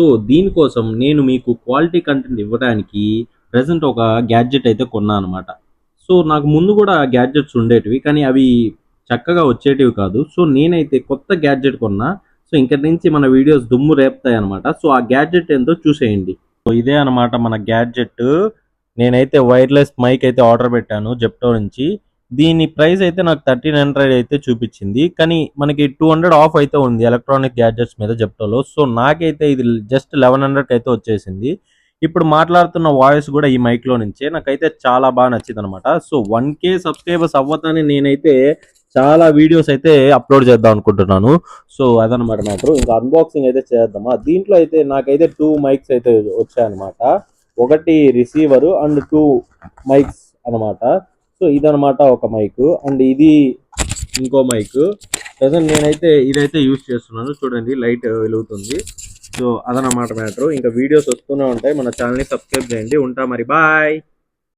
So దీనికోసం నేను మీకు క్వాలిటీ కంటెంట్ ఇవ్వడానికి ప్రెజెంట్ ఒక గ్యాడ్జెట్ అయితే కొన్నా అనమాట. సో నాకు ముందు కూడా గ్యాడ్జెట్స్ ఉండేటివి, కానీ అవి చక్కగా వచ్చేటివి కాదు. సో నేనైతే కొత్త గ్యాడ్జెట్ కొన్నా. సో ఇంకటి నుంచి మన వీడియోస్ దుమ్ము రేపుతాయి అనమాట. సో ఆ గ్యాడ్జెట్ ఏంటో చూసేయండి. సో ఇదే అనమాట మన గ్యాడ్జెట్. నేనైతే వైర్లెస్ మైక్ అయితే ఆర్డర్ పెట్టాను జెప్టో నుంచి. దీని ప్రైస్ అయితే నాకు 1300 అయితే చూపించింది, కానీ మనకి 200 ఆఫ్ అయితే ఉంది ఎలక్ట్రానిక్ గ్యాడ్జెట్స్ మీద జెప్టోలో. సో నాకైతే ఇది జస్ట్ 1100 అయితే వచ్చేసింది. ఇప్పుడు మాట్లాడుతున్న వాయిస్ కూడా ఈ మైక్లో నుంచే. నాకైతే చాలా బాగా నచ్చింది అనమాట. సో 1K సబ్స్క్రైబర్స్ అవ్వతానే నేనైతే చాలా వీడియోస్ అయితే అప్లోడ్ చేద్దాం అనుకుంటున్నాను. సో అదనమాట మ్యాటర్. ఇంకా అన్బాక్సింగ్ అయితే చేద్దామా. దీంట్లో అయితే నాకైతే 2 మైక్స్ అయితే వచ్చాయన్నమాట. ఒకటి రిసీవరు అండ్ 2 మైక్స్ అనమాట. సో ఇదనమాట ఒక మైక్, అండ్ ఇది ఇంకో మైక్. ప్రజెంట్ నేనైతే ఇదైతే యూజ్ చేస్తున్నాను. చూడండి లైట్ వెలుగుతుంది. సో అదనమాట మ్యాటర్. ఇంకా వీడియోస్ వస్తూనే ఉంటాయి. మన ఛానల్ని సబ్స్క్రైబ్ చేయండి. ఉంటా మరి, బాయ్.